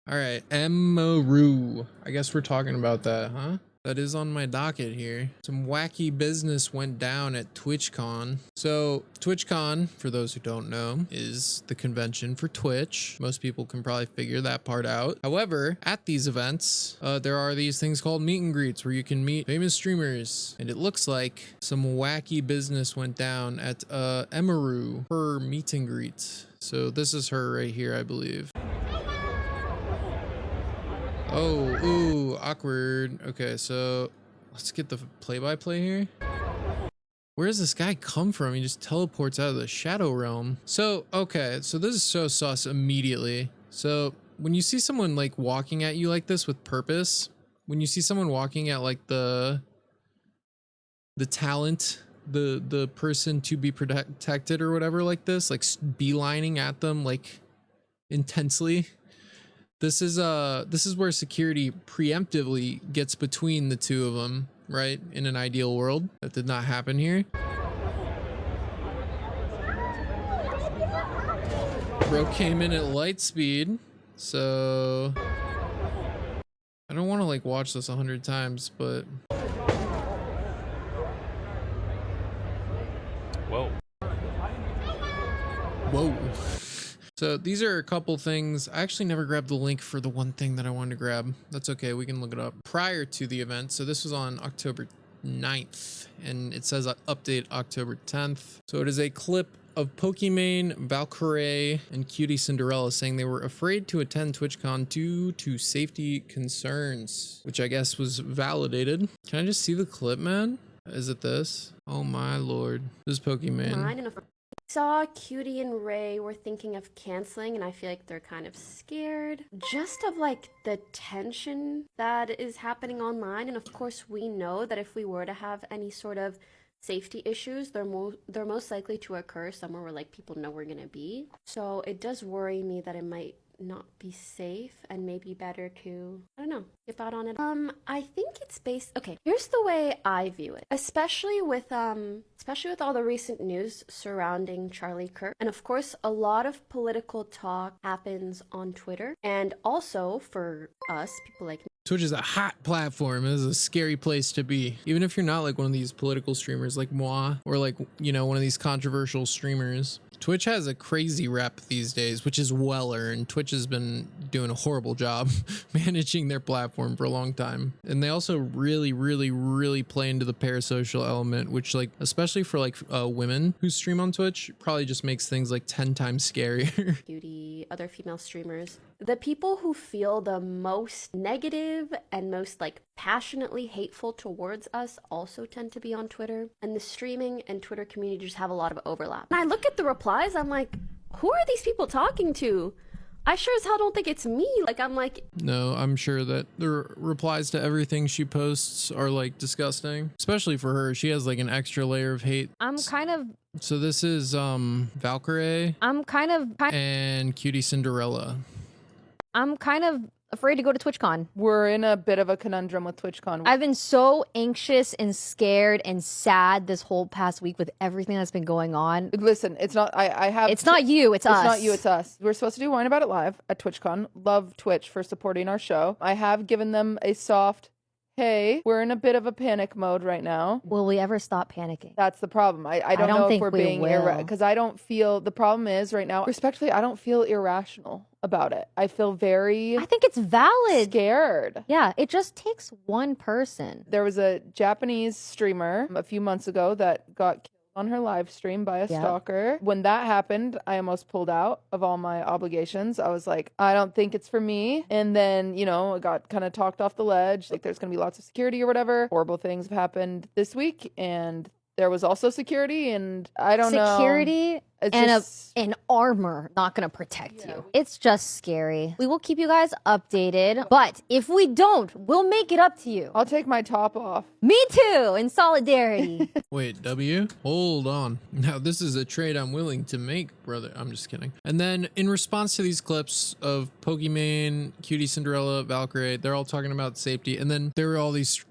All right, Emiru. I guess we're talking about that, huh? That is on my docket here. Some wacky business went down at TwitchCon. So TwitchCon, for those who don't know, is the convention for Twitch. Most people can probably figure that part out. However, at these events, there are these things called meet and greets where you can meet famous streamers. And it looks like some wacky business went down at Emiru, her meet and greet. So this is her right here, I believe. Oh, ooh, awkward. Okay, so let's get the play-by-play here. Where does this guy come from? He just teleports out of the shadow realm. So, okay, so this is so sus immediately. So when you see someone like walking at you like this with purpose, when you see someone walking at like the talent, the person to be protected or whatever like this, like beelining at them like intensely. This is where security preemptively gets between the two of them, right? In an ideal world. That did not happen here. Bro came in at light speed, so I don't want to like watch this 100 times, but whoa. So these are a couple things. I actually never grabbed the link for the one thing that I wanted to grab. That's okay, we can look it up. Prior to the event, so this was on October 9th, and it says update October 10th. So it is a clip of Pokimane, Valkyrie, and Cutie Cinderella saying they were afraid to attend TwitchCon due to safety concerns, which I guess was validated. Can I just see the clip, man? Is it this? Oh my lord. This is Pokimane. Saw Cutie and Ray were thinking of canceling, and I feel like they're kind of scared just of like the tension that is happening online. And of course we know that if we were to have any sort of safety issues, they're most likely to occur somewhere where like people know we're gonna be. So it does worry me that it might not be safe and maybe better to, I don't know, skip out on it. I think it's based, okay, here's the way I view it, especially with all the recent news surrounding Charlie Kirk. And of course, a lot of political talk happens on Twitter, and also for us, people like me. Twitch is a hot platform. It is a scary place to be. Even if you're not like one of these political streamers like moi, or like, you know, one of these controversial streamers. Twitch has a crazy rep these days, which is well earned. Twitch has been doing a horrible job managing their platform for a long time. And they also really play into the parasocial element, which like, especially for like women who stream on Twitch, probably just makes things like 10 times scarier. Beauty, other female streamers. The people who feel the most negative and most like passionately hateful towards us also tend to be on Twitter, and the streaming and Twitter community just have a lot of overlap. And I look at the replies, I'm like, who are these people talking to? I sure as hell don't think it's me. Like, I'm like, no, I'm sure that the replies to everything she posts are like disgusting, especially for her. She has like an extra layer of hate. So this is Valkyrie and Cutie Cinderella. I'm kind of afraid to go to TwitchCon. We're in a bit of a conundrum with TwitchCon. I've been so anxious and scared and sad this whole past week with everything that's been going on. Listen, it's not, It's not you, it's us. It's not you, it's us. We're supposed to do Wine About It live at TwitchCon. Love Twitch for supporting our show. I have given them a soft, hey, we're in a bit of a panic mode right now. Will we ever stop panicking? That's the problem. I don't know if we're being because I don't feel, the problem is right now, respectfully, I don't feel irrational about it. I feel I think it's valid. Scared. Yeah, it just takes one person. There was a Japanese streamer a few months ago that got killed on her live stream by a stalker. When that happened, I almost pulled out of all my obligations. I was like, I don't think it's for me. And then, you know, I got kind of talked off the ledge. Like, there's going to be lots of security or whatever. Horrible things have happened this week. And there was also security, and I don't know. Security and an armor not gonna protect you. It's just scary. We will keep you guys updated, but if we don't, we'll make it up to you. I'll take my top off. Me too, in solidarity. Wait, W? Hold on. Now, this is a trade I'm willing to make, brother. I'm just kidding. And then in response to these clips of Pokimane, Cutie Cinderella, Valkyrie, they're all talking about safety. And then there were all these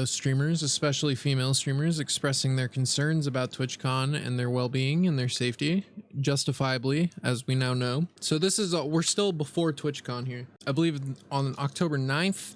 streamers, especially female streamers, expressing their concerns about TwitchCon and their well-being and their safety justifiably, as we now know. So this is, we're still before TwitchCon here. I believe on October 9th,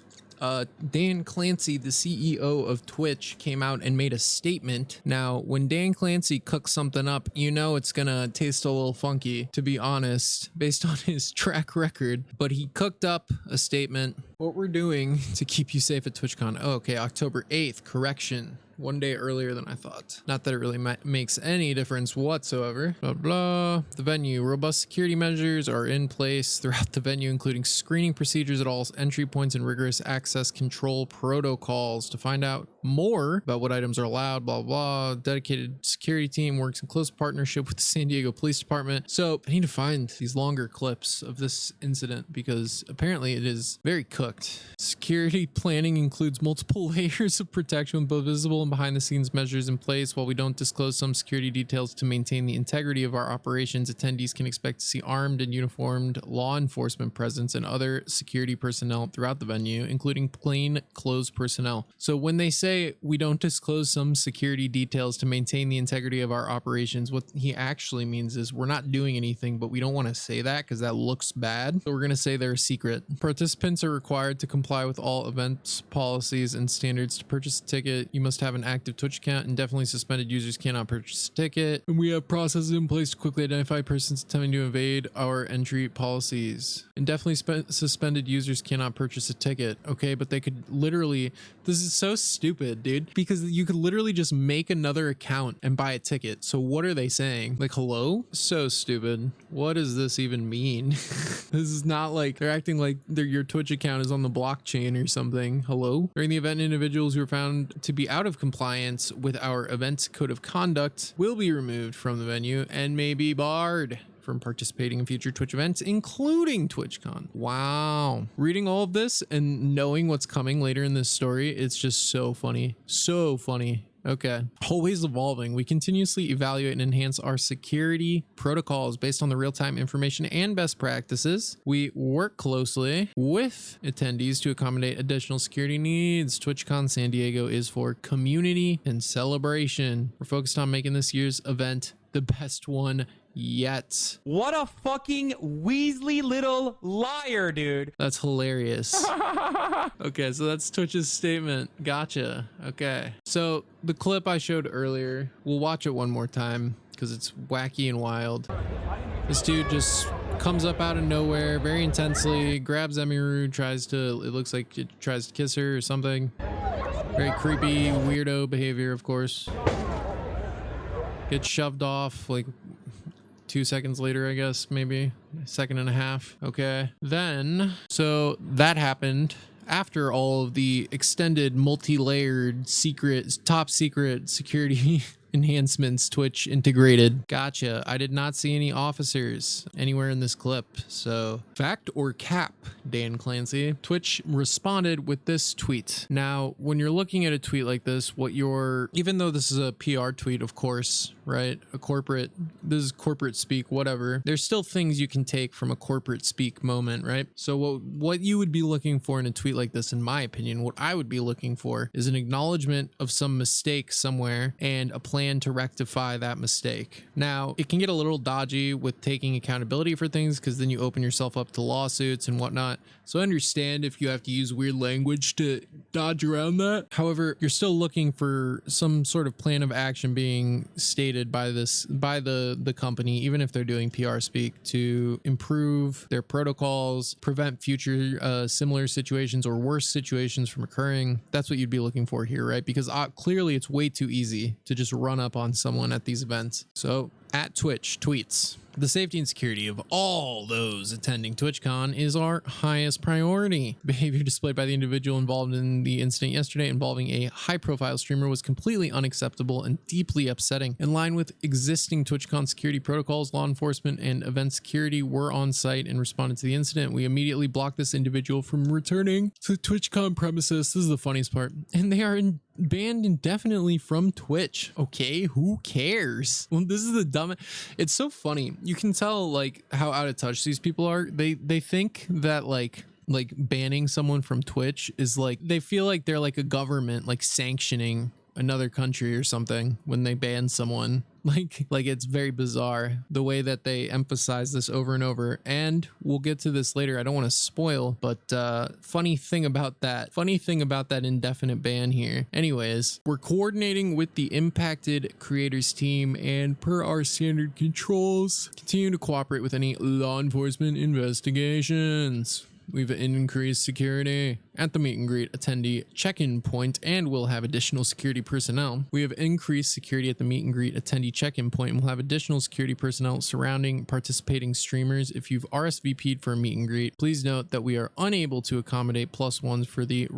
Dan Clancy, the CEO of Twitch, came out and made a statement. Now, when Dan Clancy cooks something up, you know it's gonna taste a little funky, to be honest, based on his track record. But he cooked up a statement. What we're doing to keep you safe at TwitchCon. Oh, okay, October 8th, correction. One day earlier than I thought. Not that it really makes any difference whatsoever. Blah, blah. The venue. Robust security measures are in place throughout the venue, including screening procedures at all entry points and rigorous access control protocols. To find out more about what items are allowed, blah, blah. Dedicated security team works in close partnership with the San Diego Police Department. So I need to find these longer clips of this incident because apparently it is very cooked. Security planning includes multiple layers of protection with both visible and behind the scenes measures in place. While we don't disclose some security details to maintain the integrity of our operations, attendees can expect to see armed and uniformed law enforcement presence and other security personnel throughout the venue, including plain clothes personnel. So when they say we don't disclose some security details to maintain the integrity of our operations, what he actually means is we're not doing anything, but we don't want to say that because that looks bad. So we're going to say they're a secret. Participants are required to comply with all events policies and standards. To purchase a ticket, you must have an active Twitch account. Indefinitely suspended users cannot purchase a ticket. And we have processes in place to quickly identify persons attempting to evade our entry policies. Indefinitely suspended users cannot purchase a ticket. Okay, but they could literally, this is so stupid, dude, because you could literally just make another account and buy a ticket. So what are they saying? Like, hello? So stupid. What does this even mean? This is not like they're acting like your Twitch account is on the blockchain or something. Hello? During the event, individuals who are found to be out of compliance with our event's code of conduct will be removed from the venue and may be barred from participating in future Twitch events, including TwitchCon. Wow. Reading all of this and knowing what's coming later in this story, it's just so funny. So funny. Okay. Always evolving. We continuously evaluate and enhance our security protocols based on the real-time information and best practices. We work closely with attendees to accommodate additional security needs. TwitchCon San Diego is for community and celebration. We're focused on making this year's event the best one yet. What a fucking Weasley little liar, dude. That's hilarious. Okay, so that's Twitch's statement. Gotcha. Okay. So the clip I showed earlier, we'll watch it one more time because it's wacky and wild. This dude just comes up out of nowhere very intensely, grabs Emiru, it looks like it tries to kiss her or something. Very creepy, weirdo behavior, of course. Gets shoved off like 2 seconds later, I guess, maybe a second and a half. Okay. Then, so that happened after all of the extended multi-layered secret, top secret security enhancements Twitch integrated. Gotcha. I did not see any officers anywhere in this clip. So fact or cap, Dan Clancy? Twitch responded with this tweet. Now, when you're looking at a tweet like this, even though this is a PR tweet, of course, right? This is corporate speak, whatever. There's still things you can take from a corporate speak moment, right? So what you would be looking for in a tweet like this, in my opinion, what I would be looking for is an acknowledgement of some mistake somewhere and a plan to rectify that mistake. Now, it can get a little dodgy with taking accountability for things because then you open yourself up to lawsuits and whatnot. So I understand if you have to use weird language to dodge around that. However, you're still looking for some sort of plan of action being stated by the company, even if they're doing PR speak, to improve their protocols, prevent future similar situations or worse situations from occurring. That's what you'd be looking for here, right? Because clearly it's way too easy to just run up on someone at these events. So at Twitch tweets, the safety and security of all those attending TwitchCon is our highest priority. Behavior displayed by the individual involved in the incident yesterday involving a high-profile streamer was completely unacceptable and deeply upsetting. In line with existing TwitchCon security protocols, law enforcement and event security were on site and responded to the incident. We immediately blocked this individual from returning to TwitchCon premises. This is the funniest part. And they are banned indefinitely from Twitch. Okay, who cares? Well, this is the dumbest. It's so funny. You can tell like how out of touch these people are. They think that like banning someone from Twitch is like, they feel like they're like a government like sanctioning another country or something when they ban someone. Like it's very bizarre the way that they emphasize this over and over. And we'll get to this later. I don't want to spoil, but funny thing about that indefinite ban here. Anyways, we're coordinating with the impacted creators team, and per our standard controls, continue to cooperate with any law enforcement investigations. We've increased security at the meet and greet attendee check-in point, and we'll have additional security personnel. We have increased security at the meet and greet attendee check-in point, and we'll have additional security personnel surrounding participating streamers. If you've RSVP'd for a meet and greet, please note that we are unable to accommodate +1s for the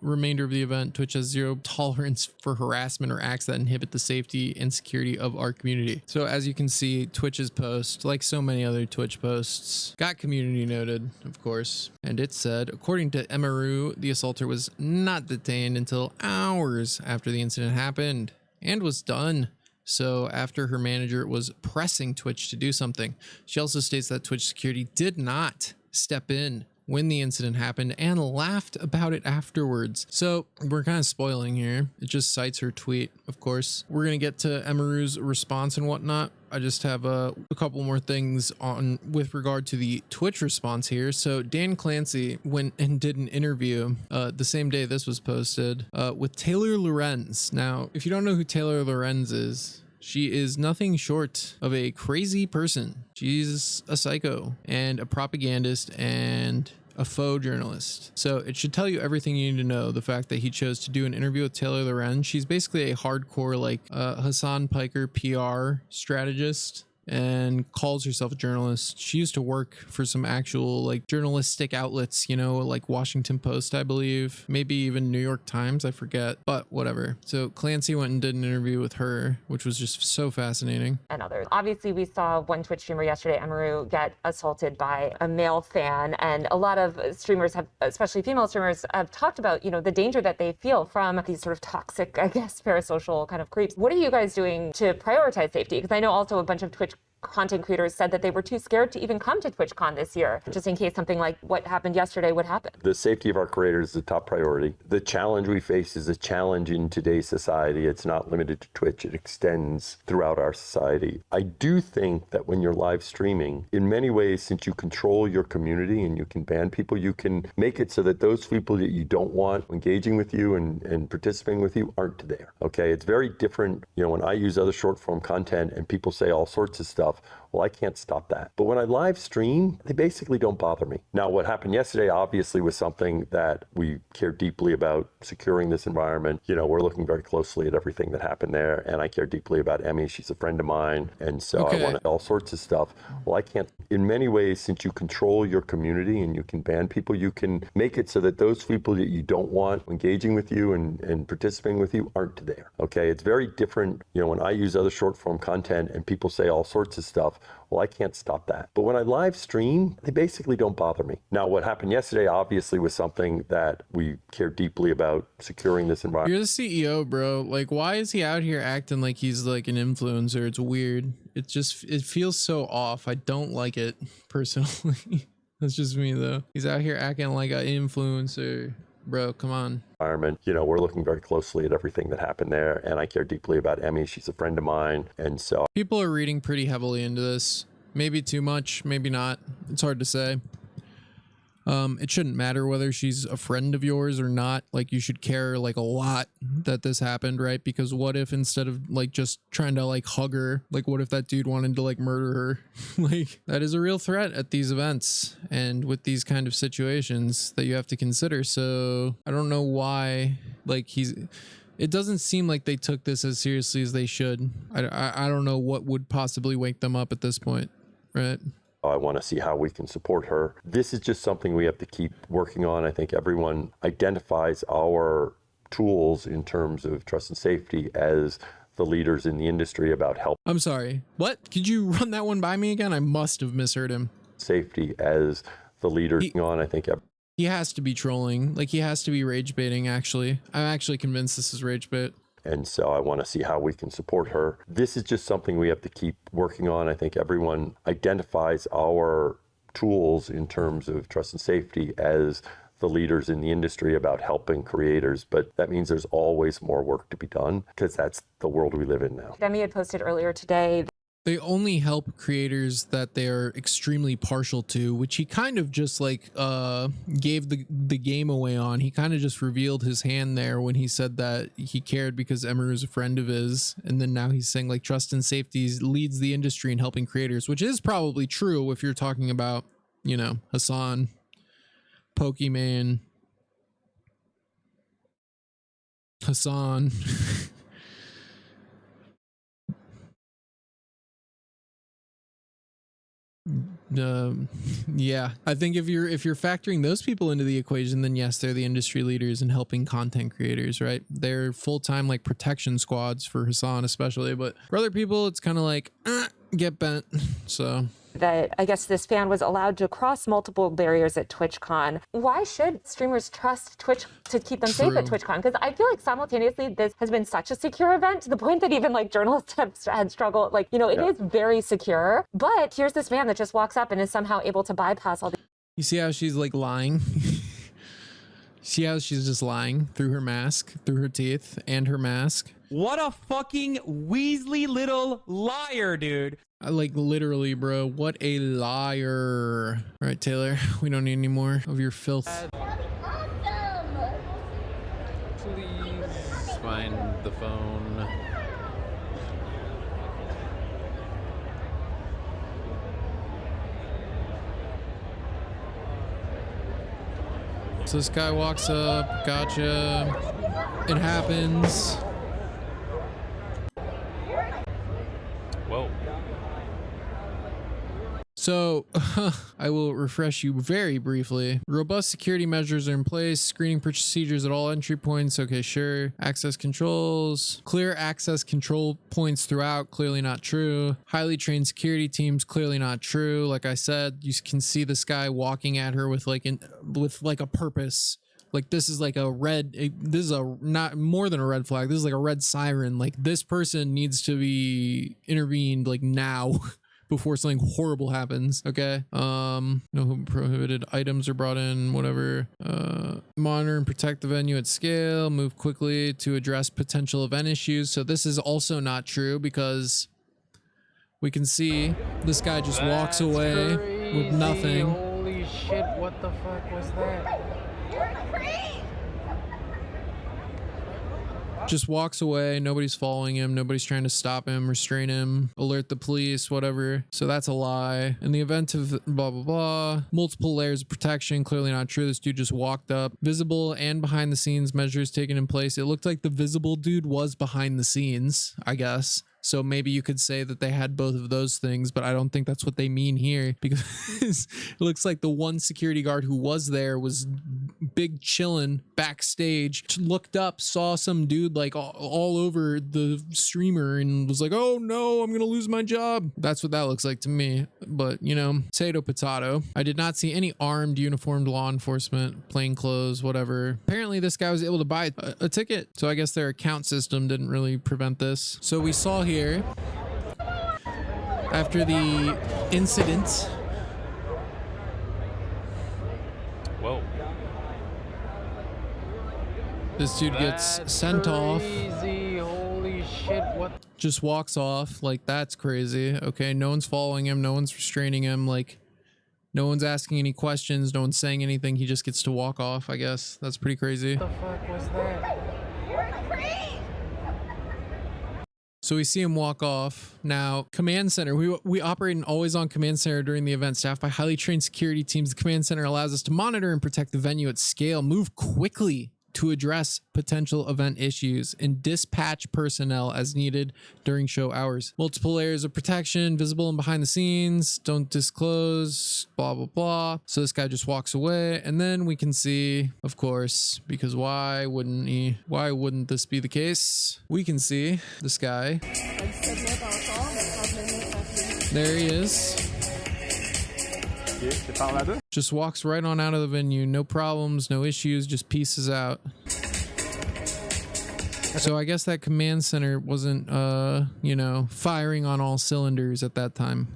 remainder of the event. Twitch has zero tolerance for harassment or acts that inhibit the safety and security of our community. So as you can see, Twitch's post, like so many other Twitch posts, got community noted, of course. And it said, according to Emiru, the assaulter was not detained until hours after the incident happened and was done so after her manager was pressing Twitch to do something. She also states that Twitch security did not step in when the incident happened and laughed about it afterwards. So we're kind of spoiling here. It just cites her tweet, of course. We're going to get to Emiru's response and whatnot. I just have a couple more things on with regard to the Twitch response here. So Dan Clancy went and did an interview the same day this was posted with Taylor Lorenz. Now, if you don't know who Taylor Lorenz is, she is nothing short of a crazy person. She's a psycho and a propagandist and a faux journalist. So it should tell you everything you need to know. The fact that he chose to do an interview with Taylor Lorenz. She's basically a hardcore like Hasan Piker PR strategist and calls herself a journalist. She used to work for some actual like journalistic outlets, you know, like Washington Post, I believe, maybe even New York Times, I forget, but whatever. So Clancy went and did an interview with her, which was just so fascinating. And others. Obviously, we saw one Twitch streamer yesterday, Emiru, get assaulted by a male fan, and a lot of streamers have, especially female streamers, have talked about, you know, the danger that they feel from these sort of toxic, I guess, parasocial kind of creeps. What are you guys doing to prioritize safety? Because I know also a bunch of Twitch content creators said that they were too scared to even come to TwitchCon this year, just in case something like what happened yesterday would happen. The safety of our creators is the top priority. The challenge we face is a challenge in today's society. It's not limited to Twitch. It extends throughout our society. I do think that when you're live streaming, in many ways, since you control your community and you can ban people, you can make it so that those people that you don't want engaging with you and participating with you aren't there. Okay, it's very different. You know, when I use other short form content and people say all sorts of stuff, well, I can't stop that. But when I live stream, they basically don't bother me. Now, what happened yesterday obviously was something that we care deeply about, securing this environment. You know, we're looking very closely at everything that happened there, and I care deeply about Emmy. She's a friend of mine, and so I want all sorts of stuff. Well, I can't. In many ways, since you control your community and you can ban people, you can make it so that those people that you don't want engaging with you and participating with you aren't there. Okay, it's very different. You know, when I use other short form content and people say all sorts of stuff, well, I can't stop that. But when I live stream, they basically don't bother me. Now, what happened yesterday obviously was something that we care deeply about, securing this environment. You're the CEO, bro. Like, why is he out here acting like he's like an influencer? It's weird. It feels so off. I don't like it personally. That's just me though. He's out here acting like an influencer. Bro, come on. Environment. You know, we're looking very closely at everything that happened there, and I care deeply about Emmy. She's a friend of mine, and so people are reading pretty heavily into this. Maybe too much, maybe not. It's hard to say. It shouldn't matter whether she's a friend of yours or not. Like, you should care like a lot that this happened, right? Because what if instead of like just trying to like hug her, like what if that dude wanted to like murder her? Like, that is a real threat at these events and with these kind of situations that you have to consider. So I don't know why, like, it doesn't seem like they took this as seriously as they should. I don't know what would possibly wake them up at this point, right? I want to see how we can support her. This is just something we have to keep working on. I think everyone identifies our tools in terms of trust and safety as the leaders in the industry about help. I'm sorry. What? Could you run that one by me again? I must have misheard him. Safety as the leaders on, I think. He has to be trolling. Like, he has to be rage baiting, actually. I'm actually convinced this is rage bait. And so I want to see how we can support her. This is just something we have to keep working on. I think everyone identifies our tools in terms of trust and safety as the leaders in the industry about helping creators, but that means there's always more work to be done because that's the world we live in now. Demi had posted earlier today. They only help creators that they are extremely partial to, which he kind of just like gave the game away on. He kind of just revealed his hand there when he said that he cared because Emiru is a friend of his, and then now he's saying like trust and safety leads the industry in helping creators, which is probably true if you're talking about, you know, Hasan, Pokemon, Hasan. Yeah, I think if you're factoring those people into the equation, then yes, they're the industry leaders in helping content creators, right? They're full-time like protection squads for Hasan especially, but for other people it's kind of like get bent. So that I guess this fan was allowed to cross multiple barriers at TwitchCon. Why should streamers trust Twitch to keep them safe at TwitchCon? Because I feel like simultaneously this has been such a secure event to the point that even like journalists have had struggled. Like, you know, it is very secure. But here's this fan that just walks up and is somehow able to bypass all the. You see how she's like lying? See how she's just lying through her mask, through her teeth and her mask? What a fucking Weasley little liar, dude. Like literally, bro. What a liar. All right, Taylor, we don't need any more of your filth. Please find the phone. So this guy walks up, gotcha. It happens. Whoa. So, I will refresh you very briefly. Robust security measures are in place. Screening procedures at all entry points. Okay, sure. Access controls. Clear access control points throughout. Clearly not true. Highly trained security teams. Clearly not true. Like I said, you can see this guy walking at her with like a purpose. Like this is like a red, this is a not more than a red flag. This is like a red siren. Like this person needs to be intervened like now. Before something horrible happens. Okay. No prohibited items are brought in, whatever. Monitor and protect the venue at scale, move quickly to address potential event issues. So this is also not true because we can see this guy just walks away with nothing. Holy shit, what the fuck was that? Just walks away. Nobody's following him. Nobody's trying to stop him, restrain him, alert the police, whatever. So that's a lie. In the event of blah, blah, blah, multiple layers of protection, clearly not true. This dude just walked up. Visible and behind the scenes measures taken in place. It looked like the visible dude was behind the scenes, I guess. So maybe you could say that they had both of those things, but I don't think that's what they mean here because it looks like the one security guard who was there was big chilling backstage, looked up, saw some dude like all over the streamer and was like, oh no, I'm going to lose my job. That's what that looks like to me. But you know, potato. I did not see any armed uniformed law enforcement, plainclothes, whatever. Apparently this guy was able to buy a ticket. So I guess their account system didn't really prevent this. So we saw here after the incident. Whoa. This dude gets sent off. Holy shit, what? Just walks off. Like, that's crazy. Okay, no one's following him. No one's restraining him. Like, no one's asking any questions. No one's saying anything. He just gets to walk off, I guess. That's pretty crazy. What the fuck was that? So we see him walk off. Now, command center. We operate an always-on command center during the event, staffed by highly trained security teams. The command center allows us to monitor and protect the venue at scale, move quickly to address potential event issues, and dispatch personnel as needed during show hours. Multiple layers of protection, visible and behind the scenes, don't disclose, blah, blah, blah. So this guy just walks away, and then we can see, of course, because why wouldn't he? Why wouldn't this be the case? We can see this guy. There he is. Just walks right on out of the venue. No problems, no issues, just pieces out. So I guess that command center wasn't, you know, firing on all cylinders at that time.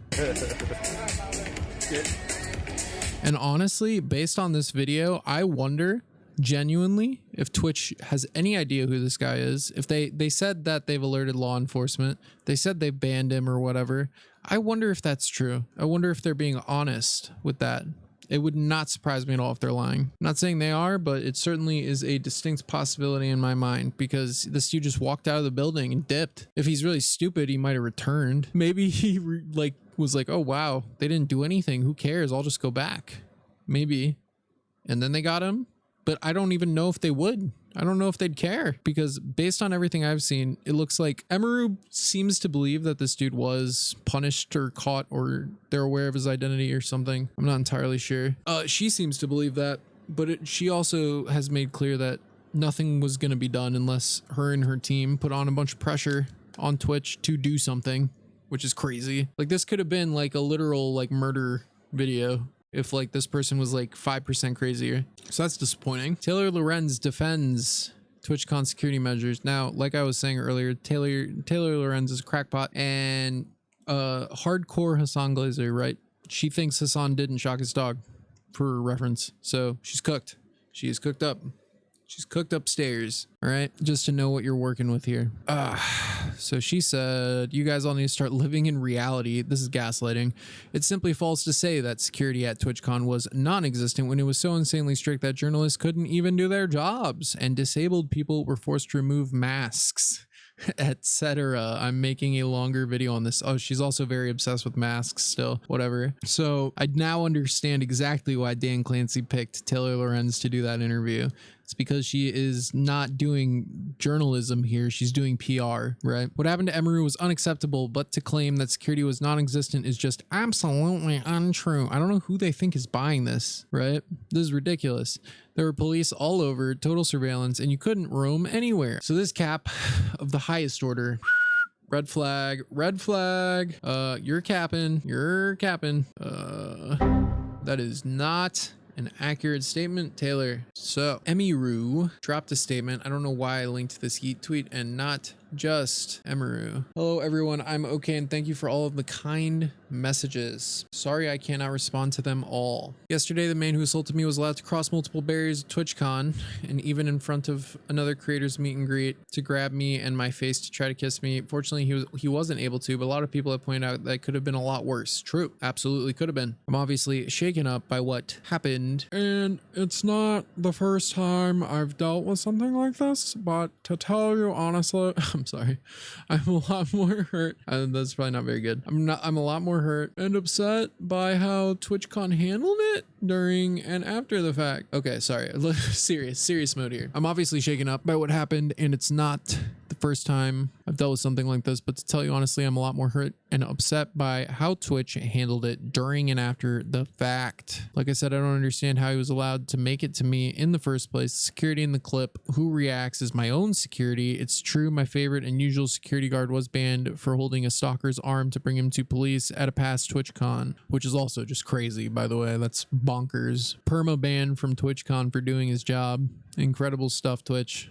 And honestly, based on this video, I wonder genuinely if Twitch has any idea who this guy is. If they said that they've alerted law enforcement, they said they banned him or whatever. I wonder if that's true. I wonder if they're being honest with that. It would not surprise me at all if they're lying. I'm not saying they are, but it certainly is a distinct possibility in my mind, because this dude just walked out of the building and dipped. If he's really stupid, he might have returned. Maybe he was like, oh wow, they didn't do anything. Who cares? I'll just go back. Maybe. And then they got him. But I don't even know if they would. I don't know if they'd care, because based on everything I've seen, it looks like Emiru seems to believe that this dude was punished or caught, or they're aware of his identity or something. I'm not entirely sure. She seems to believe that, but she also has made clear that nothing was going to be done unless her and her team put on a bunch of pressure on Twitch to do something, which is crazy. Like, this could have been like a literal like murder video if like this person was like 5% crazier. So that's disappointing. Taylor Lorenz defends TwitchCon security measures. Now, like I was saying earlier, Taylor Lorenz is a crackpot and hardcore Hasan Glazer, right? She thinks Hasan didn't shock his dog, for reference. So she's cooked. She is cooked up. She's cooked upstairs, all right? Just to know what you're working with here. So she said, you guys all need to start living in reality. This is gaslighting. It's simply false to say that security at TwitchCon was non-existent when it was so insanely strict that journalists couldn't even do their jobs and disabled people were forced to remove masks, etc. I'm making a longer video on this. Oh, she's also very obsessed with masks still, whatever. So I now understand exactly why Dan Clancy picked Taylor Lorenz to do that interview. It's because she is not doing journalism here. She's doing PR, right? What happened to Emiru was unacceptable, but to claim that security was non-existent is just absolutely untrue. I don't know who they think is buying this, right? This is ridiculous. There were police all over, total surveillance, and you couldn't roam anywhere. So this cap of the highest order, red flag, you're capping. That is not an accurate statement, Taylor. So Emiru dropped a statement. I don't know why I linked this Yeet tweet and not just Emiru. Hello everyone, I'm okay and thank you for all of the kind messages. Sorry I cannot respond to them all. Yesterday the man who assaulted me was allowed to cross multiple barriers at TwitchCon and even in front of another creator's meet and greet to grab me and my face to try to kiss me. Fortunately he wasn't able to, but a lot of people have pointed out that could have been a lot worse. True, absolutely could have been. I'm obviously shaken up by what happened, and it's not the first time I've dealt with something like this, but to tell you honestly, I'm sorry, I'm a lot more hurt. That's probably not very good. I'm a lot more hurt and upset by how TwitchCon handled it during and after the fact. Okay, sorry, serious mode here. I'm obviously shaken up by what happened, and it's not the first time I've dealt with something like this, but to tell you honestly, I'm a lot more hurt and upset by how Twitch handled it during and after the fact. Like I said, I don't understand how he was allowed to make it to me in the first place. Security in the clip, who reacts is my own security. It's true, my favorite and usual security guard was banned for holding a stalker's arm to bring him to police at a past TwitchCon, which is also just crazy, by the way. That's bonkers. Perma ban from TwitchCon for doing his job. Incredible stuff, Twitch.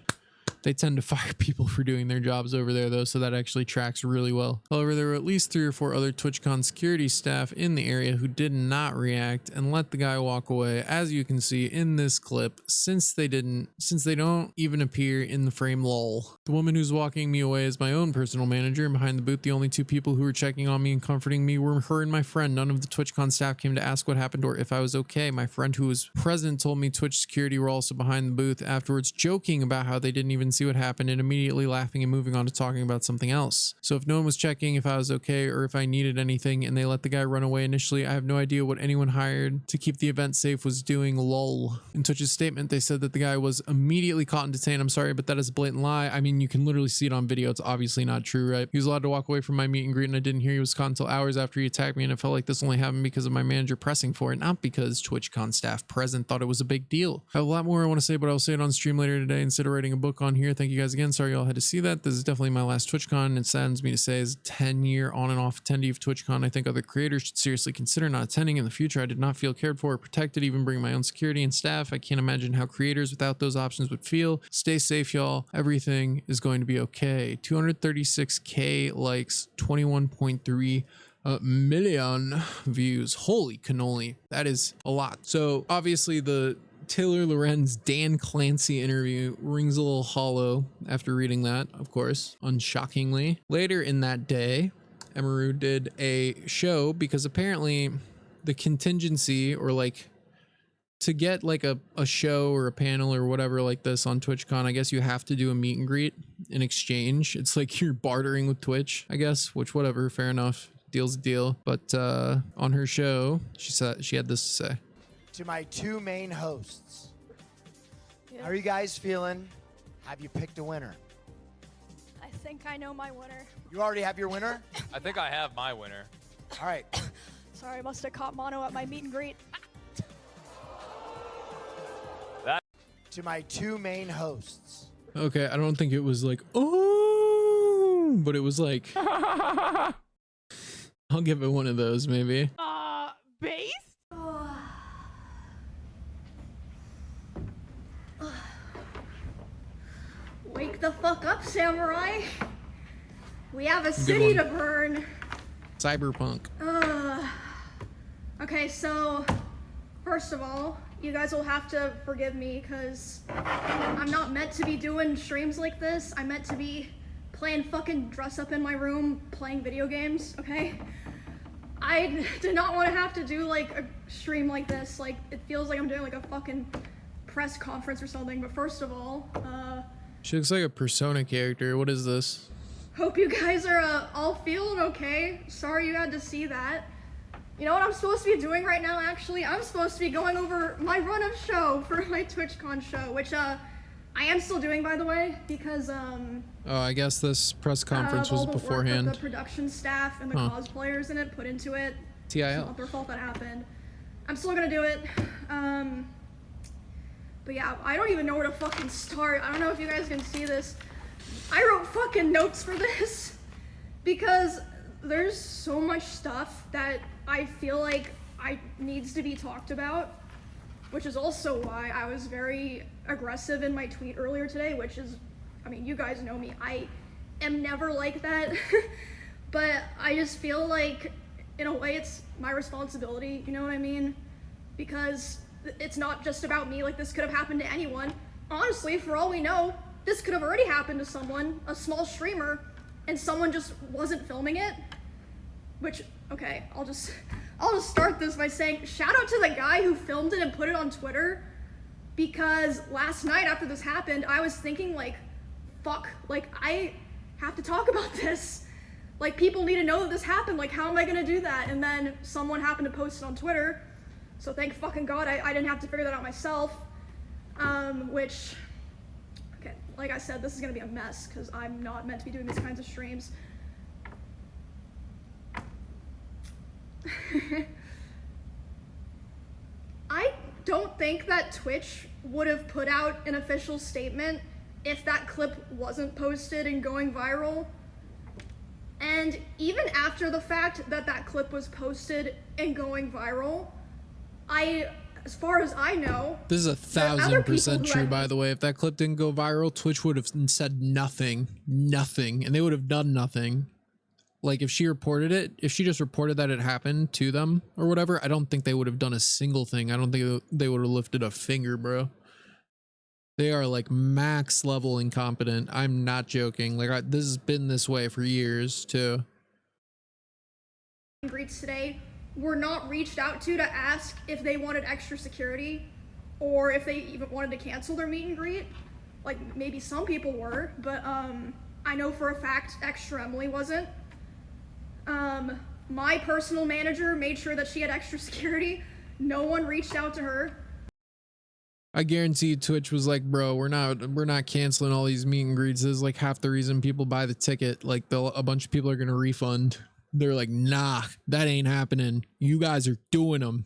They tend to fire people for doing their jobs over there though, so that actually tracks really well. However, there were at least 3 or 4 other TwitchCon security staff in the area who did not react and let the guy walk away, as you can see in this clip, since they don't even appear in the frame lol. The woman who's walking me away is my own personal manager, and behind the booth the only 2 people who were checking on me and comforting me were her and my friend. None of the TwitchCon staff came to ask what happened or if I was okay. My friend who was present told me Twitch security were also behind the booth afterwards, joking about how they didn't even see what happened and immediately laughing and moving on to talking about something else. So if no one was checking if I was okay or if I needed anything and they let the guy run away initially, I have no idea what anyone hired to keep the event safe was doing, lol. In Twitch's statement, they said that the guy was immediately caught and detained. I'm sorry, but that is a blatant lie. I mean, you can literally see it on video. It's obviously not true, right? He was allowed to walk away from my meet and greet and I didn't hear he was caught until hours after he attacked me, and it felt like this only happened because of my manager pressing for it, not because TwitchCon staff present thought it was a big deal. I have a lot more I want to say, but I'll say it on stream later today instead of writing a book on here. Thank you guys again. Sorry y'all had to see that. This is definitely my last TwitchCon. It saddens me to say, as a 10-year on and off attendee of TwitchCon, I think other creators should seriously consider not attending in the future. I did not feel cared for or protected, even bring my own security and staff. I can't imagine how creators without those options would feel. Stay safe, y'all. Everything is going to be okay. 236K likes, 21.3 million views. Holy cannoli. That is a lot. So obviously the Taylor Lorenz Dan Clancy interview rings a little hollow after reading that, of course, unshockingly. Later in that day, Emiru did a show because apparently the contingency, or like to get like a show or a panel or whatever like this on TwitchCon, I guess you have to do a meet and greet in exchange. It's like you're bartering with Twitch, I guess, which whatever, fair enough. Deal's a deal. But on her show, she had this to say. To my two main hosts, how are you guys feeling? Have you picked a winner? I think I know my winner. You already have your winner? I think I have my winner. All right. Sorry, I must have caught mono at my meet and greet. To my two main hosts. Okay, I don't think it was like, oh, but it was like, I'll give it one of those maybe. Base? Wake the fuck up, samurai. We have a city to burn. Cyberpunk. Okay, so first of all, you guys will have to forgive me because I'm not meant to be doing streams like this. I'm meant to be playing fucking dress up in my room, playing video games, okay? I did not want to have to do like a stream like this. Like, it feels like I'm doing like a fucking press conference or something. But first of all, She looks like a Persona character. What is this? hope you guys are all feeling okay. Sorry you had to see that. You know what I'm supposed to be doing right now, actually? I'm supposed to be going over my run-up show for my TwitchCon show, which I am still doing, by the way, because Oh, I guess this press conference was all the work beforehand. that the production staff and the cosplayers in it put into it. It's TIL. not their fault that happened. I'm still gonna do it. But yeah, I don't even know where to fucking start. I don't know if you guys can see this. I wrote fucking notes for this because there's so much stuff that I feel like needs to be talked about, which is also why I was very aggressive in my tweet earlier today, which is, I mean, you guys know me, I am never like that, but I just feel like, in a way, it's my responsibility, you know what I mean? Because it's not just about me, like, this could have happened to anyone. Honestly, for all we know, this could have already happened to someone, a small streamer, and someone just wasn't filming it. Which, okay, I'll just start this by saying, shout out to the guy who filmed it and put it on Twitter, because last night after this happened, I was thinking, like, fuck, like, I have to talk about this. Like, people need to know that this happened, like, how am I gonna do that? And then someone happened to post it on Twitter, so thank fucking God I didn't have to figure that out myself, which, okay, like I said, this is gonna be a mess, because I'm not meant to be doing these kinds of streams. I don't think that Twitch would have put out an official statement if that clip wasn't posted and going viral. And even after the fact that that clip was posted and going viral, as far as I know, This is 1,000% true, by the way. If that clip didn't go viral, Twitch would have said nothing, and they would have done nothing. Like, if she reported it, if she just reported that it happened to them or whatever, I don't think they would have done a single thing. I don't think they would have lifted a finger, bro. They are like max level incompetent. I'm not joking. Like, this has been this way for years too. Greets today were not reached out to ask if they wanted extra security or if they even wanted to cancel their meet and greet. Like, maybe some people were, but I know for a fact Extra Emily wasn't. My personal manager made sure that she had extra security. No one reached out to her. I guarantee Twitch was like, bro, we're not canceling all these meet and greets. This is like half the reason people buy the ticket. Like, a bunch of people are gonna refund. They're like, nah, that ain't happening. You guys are doing them.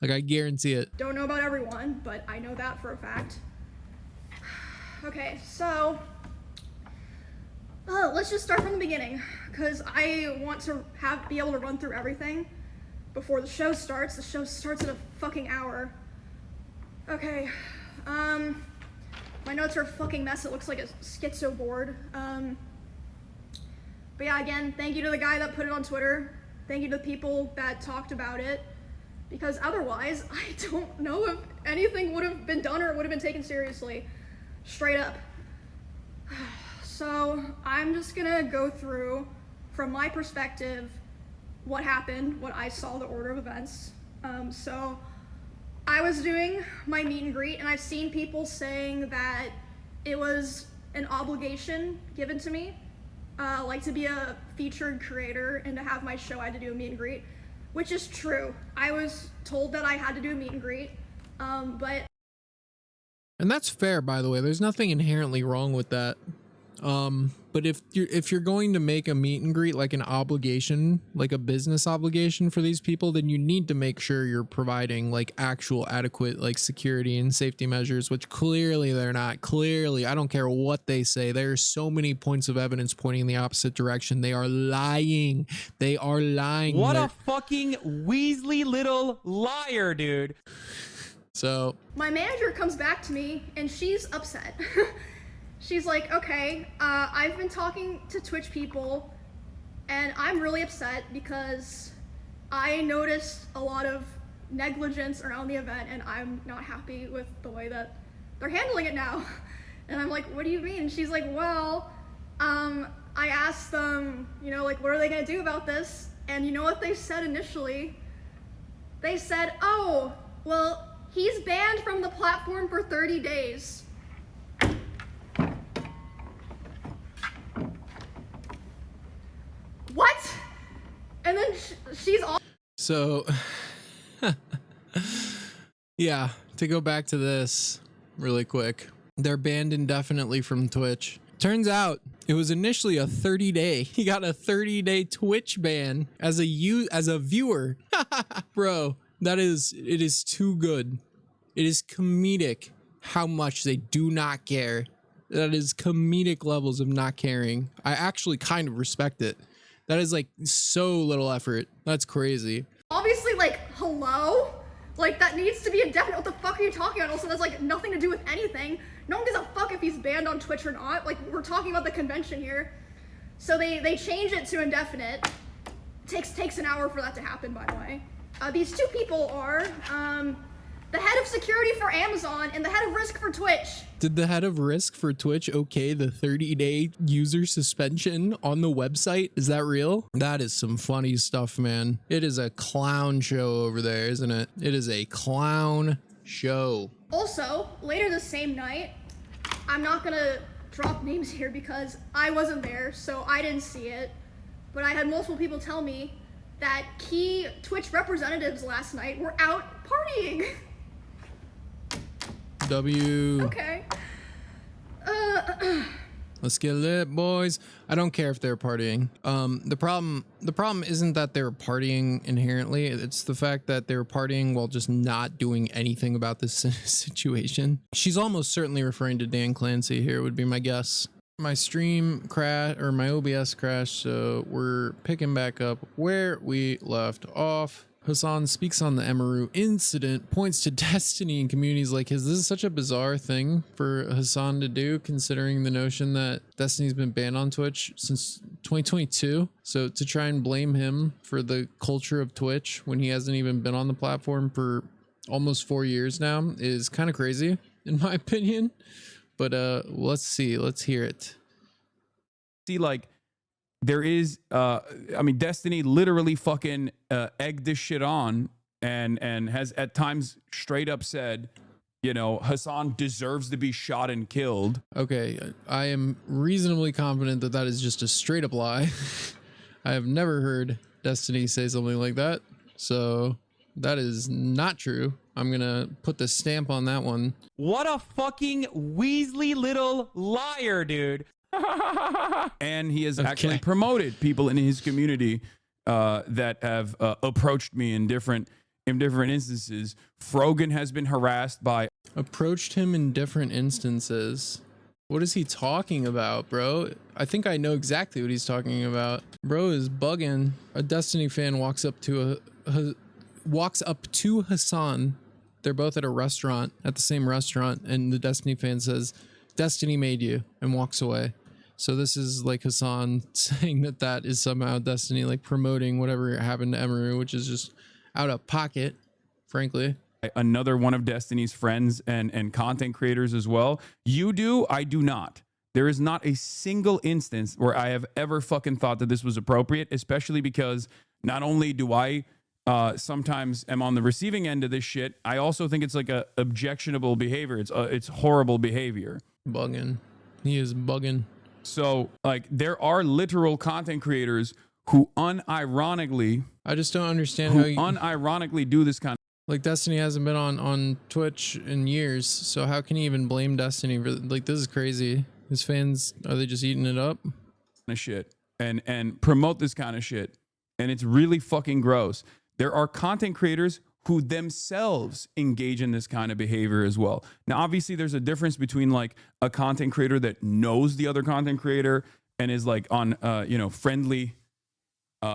Like, I guarantee it. Don't know about everyone, but I know that for a fact. Okay, so let's just start from the beginning, because I want to be able to run through everything before the show starts. The show starts in a fucking hour. Okay, my notes are a fucking mess. It looks like a schizo board. But yeah, again, thank you to the guy that put it on Twitter. Thank you to the people that talked about it. Because otherwise, I don't know if anything would have been done or it would have been taken seriously. Straight up. So I'm just gonna go through, from my perspective, what happened, what I saw, the order of events. So I was doing my meet and greet, and I've seen people saying that it was an obligation given to me, like to be a featured creator and to have my show, I had to do a meet and greet, which is true. I was told that I had to do a meet and greet, but... And that's fair, by the way. There's nothing inherently wrong with that. But if you're going to make a meet and greet like an obligation, like a business obligation for these people, then you need to make sure you're providing like actual adequate like security and safety measures, which clearly they're not. Clearly, I don't care what they say. There are so many points of evidence pointing in the opposite direction. They are lying. They are lying. What a fucking Weasley little liar, dude. So my manager comes back to me and she's upset. She's like, okay, I've been talking to Twitch people and I'm really upset because I noticed a lot of negligence around the event and I'm not happy with the way that they're handling it now. And I'm like, what do you mean? And she's like, well, I asked them, you know, like, what are they gonna do about this? And you know what they said initially? They said, oh, well, he's banned from the platform for 30 days. What? And then she's all... So, yeah, to go back to this really quick, they're banned indefinitely from Twitch. Turns out it was initially a 30-day. He got a 30-day Twitch ban as a viewer. Bro, it is too good. It is comedic how much they do not care. That is comedic levels of not caring. I actually kind of respect it. That is like so little effort. That's crazy. Obviously, like, hello? Like, that needs to be indefinite. What the fuck are you talking about? Also, that's like nothing to do with anything. No one gives a fuck if he's banned on Twitch or not. Like, we're talking about the convention here. So they change it to indefinite. Takes an hour for that to happen, by the way. These two people are the head of security for Amazon and the head of risk for Twitch. Did the head of risk for Twitch okay the 30-day user suspension on the website? Is that real? That is some funny stuff, man. It is a clown show over there, isn't it? It is a clown show. Also, later the same night, I'm not gonna drop names here because I wasn't there, so I didn't see it, but I had multiple people tell me that key Twitch representatives last night were out partying. W. Okay. Let's get lit, boys. I don't care if they're partying. The problem isn't that they're partying inherently. It's the fact that they're partying while just not doing anything about this situation. She's almost certainly referring to Dan Clancy here, would be my guess. My stream crashed, or my OBS crashed, so we're picking back up where we left off. Hasan speaks on the Emiru incident, points to Destiny and communities like his. This is such a bizarre thing for Hasan to do, considering the notion that Destiny's been banned on Twitch since 2022. So to try and blame him for the culture of Twitch when he hasn't even been on the platform for almost 4 years now is kind of crazy, in my opinion. But let's see, let's hear it. See, like, there is, I mean, Destiny literally fucking egged this shit on and has at times straight up said, you know, Hasan deserves to be shot and killed. Okay, I am reasonably confident that that is just a straight up lie. I have never heard Destiny say something like that. So that is not true. I'm gonna put the stamp on that one. What a fucking Weasley little liar, dude. And he has actually promoted people in his community that have approached me in different instances. Frogan has been harassed by... Approached him in different instances. What is he talking about, bro? I think I know exactly what he's talking about. Bro is bugging. A Destiny fan walks up to Hasan. They're both at a restaurant, at the same restaurant, and the Destiny fan says, "Destiny made you," and walks away. So this is like Hasan saying that that is somehow Destiny like promoting whatever happened to Emiru, which is just out of pocket, frankly. Another one of Destiny's friends and content creators as well. You do, I do not. There is not a single instance where I have ever fucking thought that this was appropriate, especially because not only do I sometimes am on the receiving end of this shit, I also think it's like a objectionable behavior. It's horrible behavior. Bugging. He is bugging. So like there are literal content creators who unironically, I just don't understand how you unironically do this kind of like Destiny hasn't been on Twitch in years, so how can you even blame Destiny for like this is crazy. His fans, are they just eating it up? Shit and promote this kind of shit. And it's really fucking gross. There are content creators who themselves engage in this kind of behavior as well. Now, obviously there's a difference between like a content creator that knows the other content creator and is like on, friendly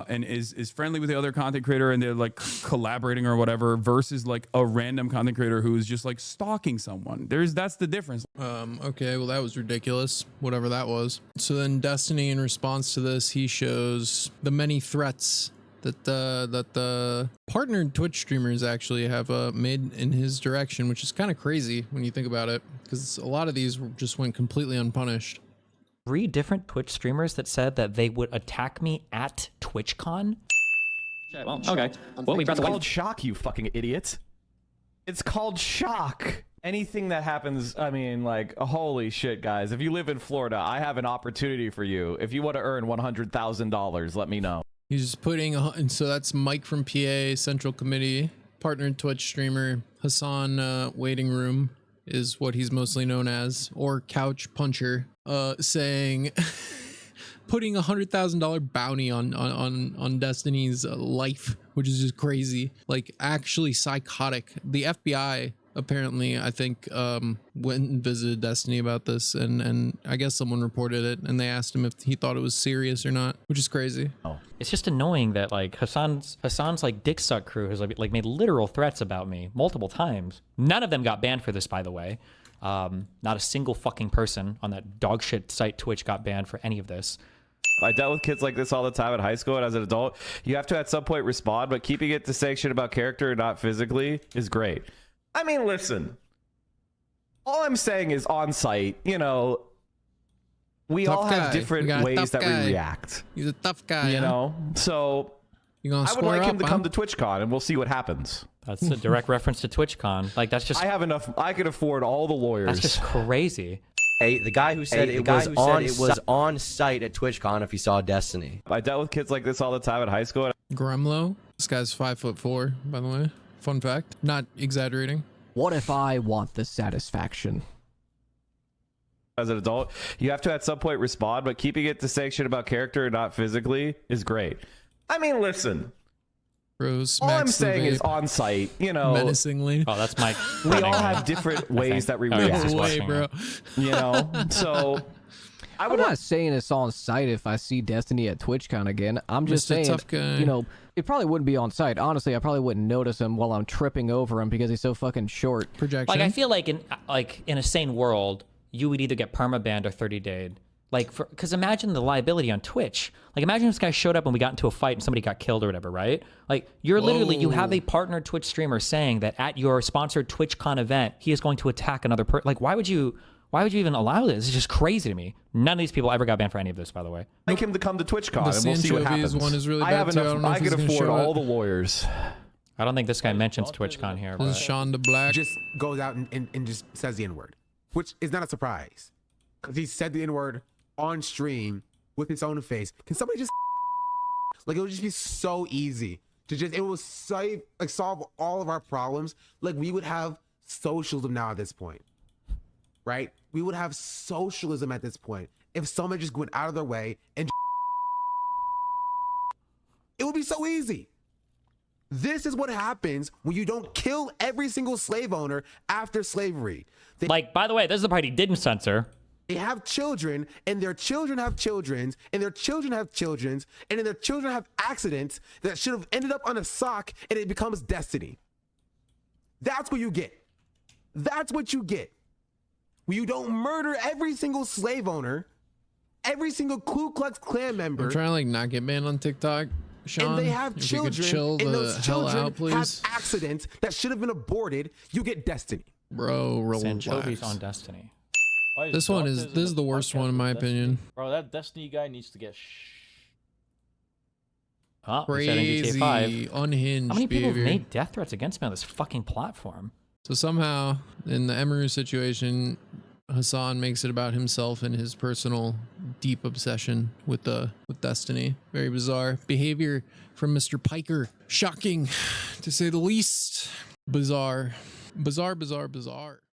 and is friendly with the other content creator and they're like collaborating or whatever versus like a random content creator who is just like stalking someone. That's the difference. Okay, well that was ridiculous, whatever that was. So then Destiny, in response to this, he shows the many threats that the partnered Twitch streamers actually have made in his direction, which is kind of crazy when you think about it, because a lot of these just went completely unpunished. 3 different Twitch streamers that said that they would attack me at TwitchCon. Well, okay. Well, it's called shock, you fucking idiot. It's called shock. Anything that happens, I mean, like, holy shit, guys. If you live in Florida, I have an opportunity for you. If you want to earn $100,000, let me know. He's putting, and so that's Mike from PA, Central Committee, partnered Twitch streamer. Hasan Waiting Room is what he's mostly known as, or Couch Puncher, saying, putting $100,000 bounty on Destiny's life, which is just crazy, like actually psychotic. The FBI apparently, I think, went and visited Destiny about this, and I guess someone reported it, and they asked him if he thought it was serious or not, which is crazy. Oh. It's just annoying that like Hasan's like dick suck crew has like made literal threats about me multiple times. None of them got banned for this, by the way. Not a single fucking person on that dog shit site Twitch got banned for any of this. I dealt with kids like this all the time in high school and as an adult. You have to at some point respond, but keeping it to say shit about character and not physically is great. I mean, listen, all I'm saying is on site, you know, we Tough all have guy. different ways that we react. He's a tough guy, you know? So I would like him to come to TwitchCon and we'll see what happens. That's a direct reference to TwitchCon. Like, that's just... I have enough. I can afford all the lawyers. That's just crazy. Hey, the guy who said it was on site at TwitchCon if he saw Destiny. I dealt with kids like this all the time in high school. Gremlo, this guy's 5'4", by the way. Fun fact, not exaggerating. What if I want the satisfaction? As an adult, you have to at some point respond, but keeping it to say shit about character and not physically is great. I mean, listen. Rose all I'm saying is on site, you know. Menacingly. Oh, that's Mike. We all have different ways that we react. No way, bro. You know, so I'm not saying it's on site if I see Destiny at TwitchCon again. I'm just saying, tough guy. you know, it probably wouldn't be on site. Honestly, I probably wouldn't notice him while I'm tripping over him because he's so fucking short. Projection. Like, I feel like in a sane world, you would either get permabanned or 30-dayed. Like, because imagine the liability on Twitch. Like, imagine if this guy showed up and we got into a fight and somebody got killed or whatever, right? Like, you're literally, you have a partnered Twitch streamer saying that at your sponsored TwitchCon event, he is going to attack another person. Like, why would you even allow this? It's just crazy to me. None of these people ever got banned for any of this, by the way. I'd like him to come to TwitchCon and we'll see what happens. One is really I bad have too. enough. I can afford all the lawyers. I don't think this guy mentions TwitchCon here. This is Sean the Black. Just goes out and just says the N-word, which is not a surprise because he said the N-word on stream with his own face. Can somebody just like, it would just be so easy to just, it will save, like, solve all of our problems. Like, we would have socialism now at this point, right? We would have socialism at this point if someone just went out of their way and it would be so easy. This is what happens when you don't kill every single slave owner after slavery. Like, by the way, this is the part he didn't censor. They have children, and their children have children, and their children have children, and then their children have accidents that should have ended up on a sock, and it becomes Destiny. That's what you get. That's what you get. When you don't murder every single slave owner every single Ku Klux Klan member. I'm trying to like not get banned on TikTok, Sean. And they have if you could children, chill and the those hell children out, please. have accidents that should have been aborted. You get destiny. Bro, relax. Anchovies on Destiny. This is the worst one in my opinion. Bro, that Destiny guy needs to get Oh, we said in GTA Crazy, 5. unhinged How many people have behavior. made death threats against me on this fucking platform? So somehow, in the Emiru situation, Hasan makes it about himself and his personal deep obsession with Destiny. Very bizarre behavior from Mr. Piker. Shocking, to say the least. Bizarre. Bizarre, bizarre, bizarre.